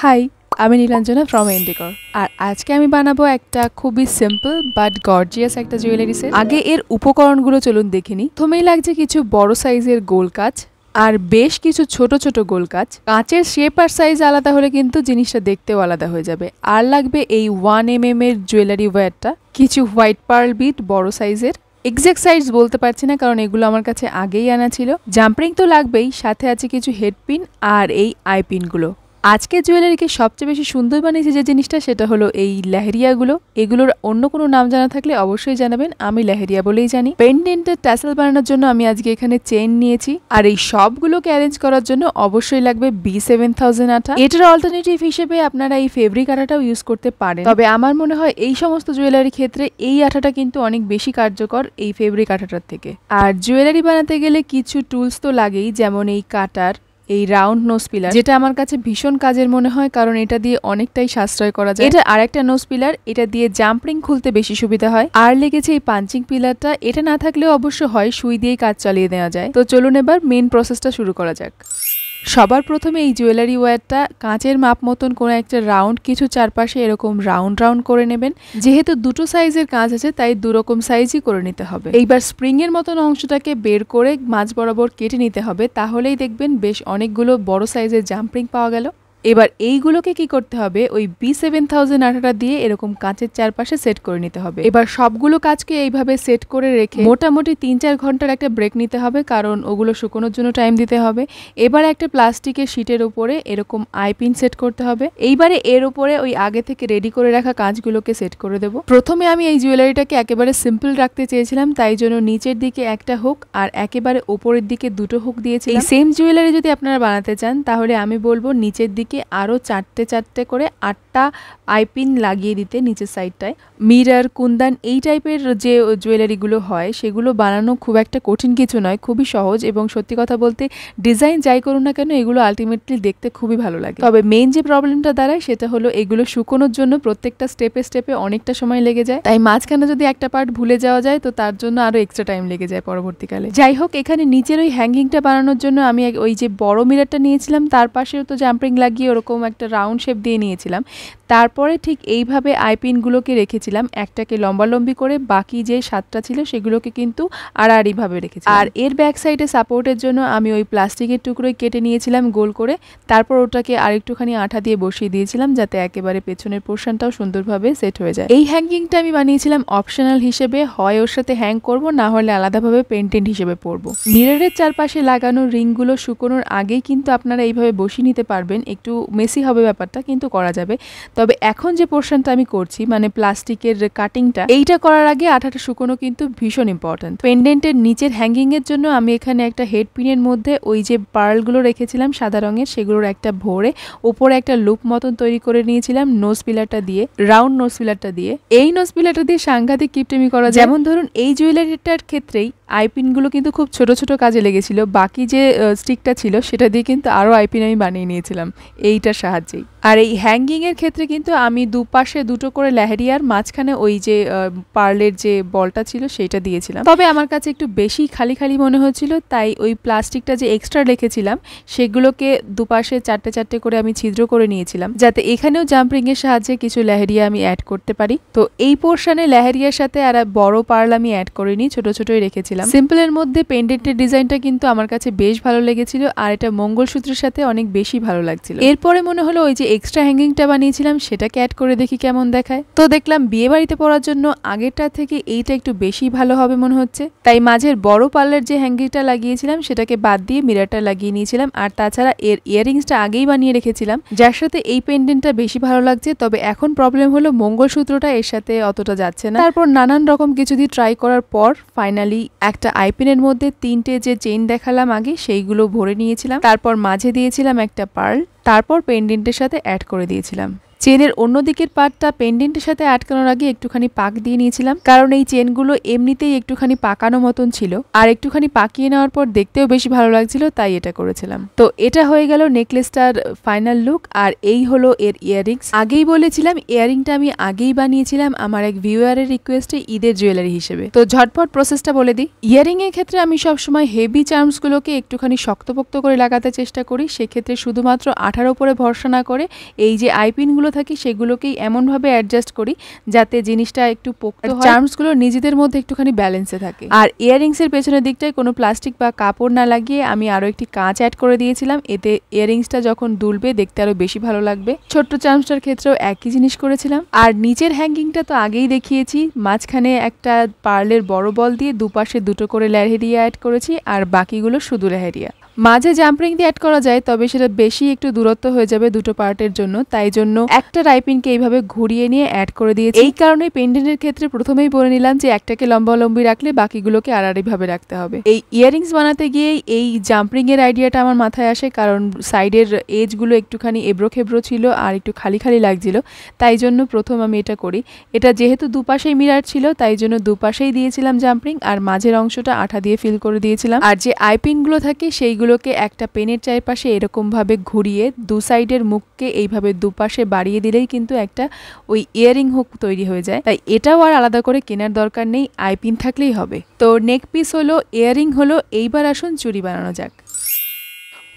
High, আমি Nilanjana from এন্ডিকর। আর আজকে আমি বানাবো একটা খুবই সিম্পল বাট গর্জিয়াস একটা জুয়েলারি সেট। আগে এর উপকরণগুলো চলুন দেখে নিই। প্রথমেই লাগছে কিছু বড় সাইজের গোল কাচ আর বেশ কিছু ছোট ছোট গোল কাচ। কাঁচের শেপ আর সাইজ আলাদা হলে কিন্তু জিনিসটা দেখতেও আলাদা হয়ে যাবে। আর লাগবে এই 1mm এর জুয়েলারি ওয়্যারটা, কিছু হোয়াইট পার্ল বিট বড় সাইজের। এক্সাক্ট সাইজ বলতে পারছি না কারণ এগুলো আমার কাছে আগেই আনা ছিল। জাম্পরিং তো লাগবেই, সাথে আছে কিছু হেডপিন আর এই আইপিনগুলো। আজকে জুয়েলারিকে সবচেয়ে বেশি সুন্দর বানিয়েছে যে জিনিসটা, সেটা হলো এই লেহেরিয়াগুলো। এগুলোর অন্য কোনো নাম জানা থাকলে অবশ্যই জানাবেন, আমি লেহেরিয়া বলেই জানি। পেন্ডেন্টের ট্যাসেল বানানোর জন্য আমি আজকে এখানে চেইন নিয়েছি। আর এই সবগুলোকে অ্যারেঞ্জ করার জন্য অবশ্যই লাগবে B7000 আঠা। এটার অল্টারনেটিভ হিসেবে আপনারা এই ফেব্রিক আঠাটাও ইউজ করতে পারেন, তবে আমার মনে হয় এই সমস্ত জুয়েলারির ক্ষেত্রে এই আঠাটা কিন্তু অনেক বেশি কার্যকর এই ফেব্রিক আঠাটার থেকে। আর জুয়েলারি বানাতে গেলে কিছু টুলস তো লাগেই, যেমন এই কাটার, এই রাউন্ড নোজ পিলার, যেটা আমার কাছে ভীষণ কাজের মনে হয় কারণ এটা দিয়ে অনেকটাই সাশ্রয় করা যায়। এটা আরেকটা নোজ পিলার, এটা দিয়ে জাম্পরিং খুলতে বেশি সুবিধা হয়। আর লেগেছে এই পাঞ্চিং পিলারটা, এটা না থাকলেও অবশ্য হয়, সুই দিয়েই কাজ চালিয়ে নেওয়া যায়। তো চলুন এবার মেন প্রসেসটা শুরু করা যাক। সবার প্রথমে এই জুয়েলারি ওয়্যারটা কাঁচের মাপ মতন কোনো একটা রাউন্ড কিছু চারপাশে এরকম রাউন্ড রাউন্ড করে নেবেন। যেহেতু দুটো সাইজের কাঁচ আছে তাই দুরকম সাইজই করে নিতে হবে। এইবার স্প্রিং এর মতন অংশটাকে বের করে মাঝ বরাবর কেটে নিতে হবে, তাহলেই দেখবেন বেশ অনেকগুলো বড় সাইজের জাম্পরিং পাওয়া গেল। এবার এইগুলোকে কি করতে হবে, ওই B7000 আঠাটা দিয়ে এরকম কাঁচের চারপাশে সেট করে নিতে হবে। এবার সবগুলো কাজকে এইভাবে সেট করে রেখে মোটামুটি 3-4 ঘন্টার একটা ব্রেক নিতে হবে, কারণ ওগুলো শুকোনোর জন্য টাইম দিতে হবে। এবার একটা প্লাস্টিকের শিটের উপরে এরকম আইপিন সেট করতে হবে। এইবারে এর উপরে ওই আগে থেকে রেডি করে রাখা কাঁচগুলোকে সেট করে দেবো। প্রথমে আমি এই জুয়েলারিটাকে একেবারে সিম্পল রাখতে চেয়েছিলাম, তাই জন্য নিচের দিকে একটা হুক আর একেবারে উপরের দিকে দুটো হুক দিয়েছি। এই সেম জুয়েলারি যদি আপনারা বানাতে চান তাহলে আমি বলবো নিচের দিকে আরো চারটে করে 8টা আইপিন লাগিয়ে দিতে নিচের সাইডটায়। মিরর, কুন্দান এই টাইপের যে জুয়েলারিগুলো হয় সেগুলো বানানো খুব একটা কঠিন কিছু নয়, খুবই সহজ। এবং সত্যি কথা বলতে ডিজাইন যাই করুন না কেন এগুলো আলটিমেটলি দেখতে খুবই ভালো লাগে। তবে মেইন যে প্রবলেমটা দাঁড়ায় সেটা হলো এগুলো শুকোনোর জন্য প্রত্যেকটা স্টেপে অনেকটা সময় লেগে যায়। তাই মাঝখানে যদি একটা পার্ট ভুলে যাওয়া যায় তো তার জন্য আরো এক্সট্রা টাইম লেগে যায় পরবর্তীকালে। যাই হোক, এখানে নিচের ওই হ্যাঙ্গিংটা বানানোর জন্য আমি ওই যে বড় মিররটা নিয়েছিলাম তার পাশেও তো জাম্পরিং লাগিয়ে ওরকম একটা রাউন্ড শেপ দিয়ে নিয়েছিলাম। তারপরে ঠিক এইভাবে আইপিনগুলোকে রেখেছিলাম একটাকে লম্বালম্বি করে, বাকি যে 7টা ছিল সেগুলোকে কিন্তু আড়াআড়িভাবে রেখেছিলাম। আর এর ব্যাক সাইডে সাপোর্টের জন্য আমি ওই প্লাস্টিকের টুকরোই কেটে নিয়েছিলাম গোল করে, তারপর ওটাকে আরেকটুখানি আঠা দিয়ে বসিয়ে দিয়েছিলাম যাতে একেবারে পেছনের পোর্শনটাও সুন্দরভাবে সেট হয়ে যায়। এই হ্যাঙ্গিংটা আমি বানিয়েছিলাম অপশনাল হিসেবে, হয় ওর সাথে হ্যাং করব, না হলে আলাদাভাবে পেন্টেন্ট হিসেবে পরবো। মিররের চারপাশে লাগানো রিংগুলো শুকোনোর আগেই কিন্তু আপনারা এইভাবে বসিয়ে নিতে পারবেন। একটু মেসি হবে ব্যাপারটা, কিন্তু করা যাবে। তবে এখন যে পোর্শনটা আমি করছি মানে প্লাস্টিকের কাটিংটা, এইটা করার আগে আঠাটা শুকোনো কিন্তু ভীষণ ইম্পর্টেন্ট। পেন্ডেন্টের নিচের হ্যাঙ্গিং এর জন্য আমি এখানে একটা হেড পিনের মধ্যে ওই যে পার্লগুলো রেখেছিলাম সাদা রঙের, সেগুলোর একটা ভরে উপরে একটা লুপ মতন তৈরি করে নিয়েছিলাম নোজ পিলারটা দিয়ে, রাউন্ড নোজ পিলারটা দিয়ে। এই নোজ পিলারটা দিয়ে সাংঘাতিক কিপটেমি করা যায়। যেমন ধরুন এই জুয়েলারিটার ক্ষেত্রেই আইপিনগুলো কিন্তু খুব ছোট ছোট কাজে লেগেছিল, বাকি যে স্টিকটা ছিল সেটা দিয়ে কিন্তু আরো আইপিন আমি বানিয়ে নিয়েছিলাম এইটার সাহায্যেই। আর এই হ্যাঙ্গিং এর ক্ষেত্রে কিন্তু আমি দুপাশে দুটো করে লেহেরিয়ার, মাঝখানে ওই যে পার্লের যে বলটা ছিল সেইটা দিয়েছিলাম। তবে আমার কাছে একটু বেশি খালি খালি মনে হচ্ছিল, তাই ওই প্লাস্টিকটা যে এক্সট্রা রেখেছিলাম সেগুলোকে দুপাশে 4টে করে আমি ছিদ্র করে নিয়েছিলাম, যাতে এখানেও জাম্পরিং এর সাহায্যে কিছু লেহেরিয়া আমি অ্যাড করতে পারি। তো এই পোর্শনে লেহেরিয়ার সাথে আর বড় পার্ল আমি অ্যাড করিনি, ছোট ছোটই রেখেছিলাম। সিম্পলের মধ্যে পেন্ডেন্টের ডিজাইনটা কিন্তু আমার কাছে বেশ ভালো লেগেছিল, আর এটা মঙ্গলসূত্রের সাথে অনেক বেশি ভালো লাগছিল। এরপরে মনে হলো ওই যে এক্সট্রা হ্যাঙ্গিংটা বানিয়েছিলাম সেটাকে অ্যাড করে দেখি কেমন দেখায়। তো দেখলাম বিয়ে বাড়িতে পরার জন্য আগেরটা থেকে এইটা একটু বেশি ভালো হবে মনে হচ্ছে, তাই মাঝের বড় পার্লের যে হ্যাঙ্গিংটা লাগিয়েছিলাম সেটাকে বাদ দিয়ে মিররটা লাগিয়ে নিয়েছিলাম। আর তাছাড়া এর ইয়ারিংসটা আগেই বানিয়ে রেখেছিলাম, যার সাথে এই পেন্ডেন্টটা বেশি ভালো লাগছে। তবে এখন প্রবলেম হলো মঙ্গলসূত্রটা এর সাথে অতটা যাচ্ছে না। তারপর নানান রকম কিছু দিয়ে ট্রাই করার পর ফাইনালি একটা আইপিনের মধ্যে 3টে যে চেইন দেখালাম আগে সেইগুলো ভরে নিয়েছিলাম, তারপর মাঝে দিয়েছিলাম একটা পার্ল, তারপর পেন্ডেন্টের সাথে অ্যাড করে দিয়েছিলাম। চেনের অন্য দিকের পার্টটা পেন্ডেন্টের সাথে আটকানোর আগে একটুখানি পাক দিয়ে নিয়েছিলাম, কারণ এই চেনগুলো এমনিতেই একটুখানি পাকানো মতন ছিল আর একটুখানি পাকিয়ে নেওয়ার পর দেখতেও বেশি ভালো লাগছিল, তাই এটা করেছিলাম। তো এটা হয়ে গেল নেকলেসটার ফাইনাল লুক। আর এই হলো এর ইয়াররিংস। আগেই বলেছিলাম ইয়াররিংটা আমি আগেই বানিয়েছিলাম আমার এক ভিউয়ারের রিকোয়েস্টে ঈদের জুয়েলারি হিসেবে। তো ঝটপট প্রসেসটা বলে দিই। ইয়াররিং এর ক্ষেত্রে আমি সবসময় হেভি চার্মস গুলোকে একটুখানি শক্তপোক্ত করে লাগাতে চেষ্টা করি। সেক্ষেত্রে শুধুমাত্র আঠার উপরে ভরসা না করে এই যে আইপিনগুলো থাকে সেগুলোকেই এমনভাবে অ্যাডজাস্ট করি যাতে জিনিসটা একটু পোক্ত হয়, চার্মসগুলো নিজেদের মধ্যে একটুখানি ব্যালেন্সে থাকে। আর ইয়াররিংস এর পেছনের দিকটায় কোনো প্লাস্টিক বা কাপড় না লাগিয়ে আমি আরো একটি কাঁচ অ্যাড করে দিয়েছিলাম, এতে ইয়াররিংসটা যখন দুলবে দেখতে আরো বেশি ভালো লাগবে। ছোট্ট চার্মসটার ক্ষেত্রেও একই জিনিস করেছিলাম। আর নিচের হ্যাঙ্গিংটা তো আগেই দেখিয়েছি, মাঝখানে একটা পার্লের বড় বল দিয়ে দুপাশে দুটো করে লেহেরিয়া অ্যাড করেছি আর বাকিগুলো শুধু লেহেরিয়া। মাঝে জাম্পরিং দিয়ে অ্যাড করা যায়, তবে সেটা বেশি একটু দূরত্ব হয়ে যাবে দুটো পার্টের জন্য, তাই জন্য একটা রাইপিনকে এইভাবে ঘুরিয়ে নিয়ে অ্যাড করে দিয়েছি। এই কারণে পেন্ডেন্টের ক্ষেত্রে প্রথমেই বলে নিলাম যে একটাকে লম্বালম্বি রাখলে বাকিগুলোকে আড়াআড়িভাবে রাখতে হবে। এই ইয়াররিংস বানাতে গিয়ে এই জাম্পরিং এর আইডিয়াটা আমার মাথায় আসে, কারণ সাইডের এজগুলো একটুখানি এবড়ো খেবড়ো ছিল আর একটু খালি খালি লাগছিল, তাই জন্য প্রথম আমি এটা করি। এটা যেহেতু দুপাশেই মিরার ছিল তাই জন্য দুপাশেই দিয়েছিলাম জাম্পরিং আর মাঝের অংশটা আঠা দিয়ে ফিল করে দিয়েছিলাম। আর যে আইপিনগুলো থাকে সেইগুলোকে একটা পেনের চারপাশে এরকম ভাবে ঘুরিয়ে দু সাইডের মুখকে এইভাবে দুপাশে বাড়িয়ে দিলেই কিন্তু একটা ওই ইয়াররিং হুক তৈরি হয়ে যায়। তাই এটাও আর আলাদা করে কেনার দরকার নেই, আইপিন থাকলেই হবে। তো নেক পিস হলো, ইয়াররিং হলো, এইবার আসুন চুড়ি বানানো যাক।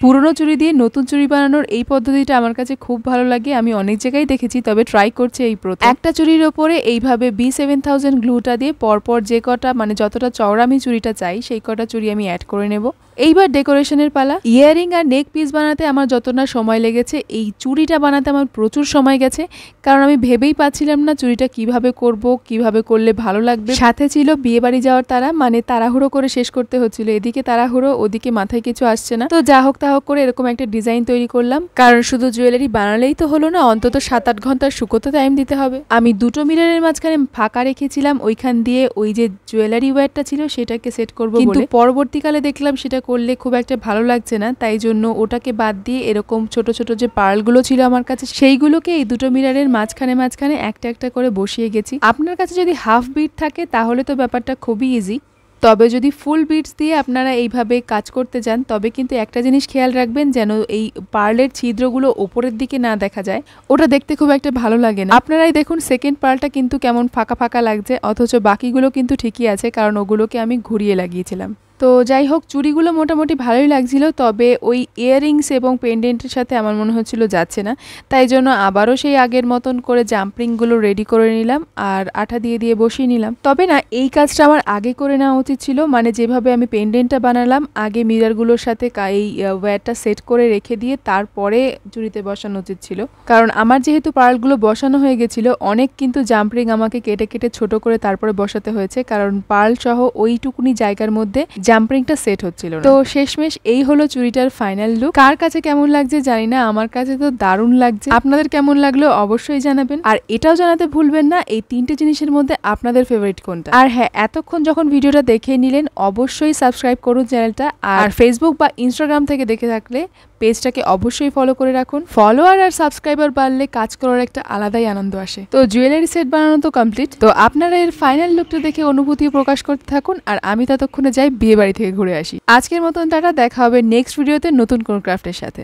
পুরনো চুড়ি দিয়ে নতুন চুড়ি বানানোর এই পদ্ধতিটা আমার কাছে খুব ভালো লাগে। আমি অনেক জায়গায় দেখেছি, তবে ট্রাই করছি এই প্রথম। একটা চুড়ির ওপরে এইভাবে B7000 গ্লুটা দিয়ে পরপর যে কটা মানে যতটা চওড়া আমি চুড়িটা চাই সেই কটা চুড়ি আমি অ্যাড করে নেব। এইবার ডেকোরেশনের পালা। ইয়াররিং আর নেক পিস বানাতে আমার যত না সময় লেগেছে, এই চুড়িটা বানাতে আমার প্রচুর সময় গেছে, কারণ আমি ভেবেই পাচ্ছিলাম না চুড়িটা কিভাবে করব, কিভাবে করলে ভালো লাগবে। সাথে ছিল বিয়ে বাড়ি যাওয়ার তারা, মানে তাড়াহুড়ো করে শেষ করতে হচ্ছিল, এদিকে তাড়াহুড়ো ওদিকে মাথায় কিছু আসছে না। তো যা হোক তা হোক করে এরকম একটা ডিজাইন তৈরি করলাম, কারণ শুধু জুয়েলারি বানালেই তো হলো না, অন্তত 7-8 ঘন্টার শুকোতে টাইম দিতে হবে। আমি দুটো মিররের মাঝখানে ফাঁকা রেখেছিলাম, ওইখান দিয়ে ওই যে জুয়েলারি ওয়্যারটা ছিল সেটাকে সেট করব বলে, কিন্তু পরবর্তীকালে দেখলাম সেটা করলে খুব একটা ভালো লাগছে না, তাই জন্য ওটাকে বাদ দিয়ে এরকম ছোট ছোট যে পার্লগুলো ছিল আমার কাছে সেইগুলোকে এই দুটো মিররের মাঝখানে মাঝখানে একটা একটা করে বসিয়ে গেছি। আপনার কাছে যদি হাফ বিট থাকে তাহলে তো ব্যাপারটা খুবই ইজি, তবে যদি ফুল বিটস দিয়ে আপনারা এইভাবে কাজ করতে যান তবে কিন্তু একটা জিনিস খেয়াল রাখবেন, যেন এই পার্লের ছিদ্রগুলো ওপরের দিকে না দেখা যায়, ওটা দেখতে খুব একটা ভালো লাগে না। আপনারাই দেখুন সেকেন্ড পার্লটা কিন্তু কেমন ফাঁকা ফাঁকা লাগছে, অথচ বাকিগুলো কিন্তু ঠিকই আছে, কারণ ওগুলোকে আমি ঘুরিয়ে লাগিয়েছিলাম। তো যাই হোক, চুড়িগুলো মোটামুটি ভালোই লাগছিল, তবে ওই ইয়াররিংস এবং পেন্ডেন্টের সাথে আমার মনে হচ্ছিল যাচ্ছে না, তাই জন্য আবারও সেই আগের মতন করে জাম্পরিংগুলো রেডি করে নিলাম আর আঠা দিয়ে দিয়ে বসিয়ে নিলাম। তবে না, এই কাজটা আমার আগে করে নেওয়া উচিত ছিল, মানে যেভাবে আমি পেন্ডেন্টটা বানালাম আগে মিররগুলোর সাথে এই ওয়্যারটা সেট করে রেখে দিয়ে তারপরে চুড়িতে বসানো উচিত ছিল, কারণ আমার যেহেতু পার্লগুলো বসানো হয়ে গেছিল, অনেক কিন্তু জাম্পরিং আমাকে কেটে কেটে ছোট করে তারপরে বসাতে হয়েছে, কারণ পার্ল সহ ওইটুকুনি জায়গার মধ্যে জাম্পরিংটা সেট হচ্ছিল না। তো শেষমেশ এই হলো চুড়িটার ফাইনাল লুক। কার কাছে কেমন লাগছে জানি না, আমার কাছে তো দারুণ লাগছে। আপনাদের কেমন লাগলো অবশ্যই জানাবেন, আর এটাও জানাতে ভুলবেন না এই তিনটে জিনিসের মধ্যে আপনাদের ফেভারিট কোনটা। আর হ্যাঁ, এতক্ষণ যখন ভিডিওটা দেখে নিলেন অবশ্যই সাবস্ক্রাইব করুন চ্যানেলটা, আর ফেসবুক বা ইনস্টাগ্রাম থেকে দেখে থাকলে পেজটাকে অবশ্যই ফলো করে রাখুন। ফলোয়ার আর সাবস্ক্রাইবার বাড়লে কাজ করার একটা আলাদাই আনন্দ আসে। তো জুয়েলারি সেট বানানো তো কমপ্লিট, তো আপনারা এর ফাইনাল লুকটা দেখে অনুভূতি প্রকাশ করতে থাকুন, আর আমি ততক্ষণে যাই বিয়ে বাড়ি থেকে ঘুরে আসি। আজকের মতন টাটা, দেখা হবে নেক্সট ভিডিওতে নতুন কোন ক্রাফটের সাথে।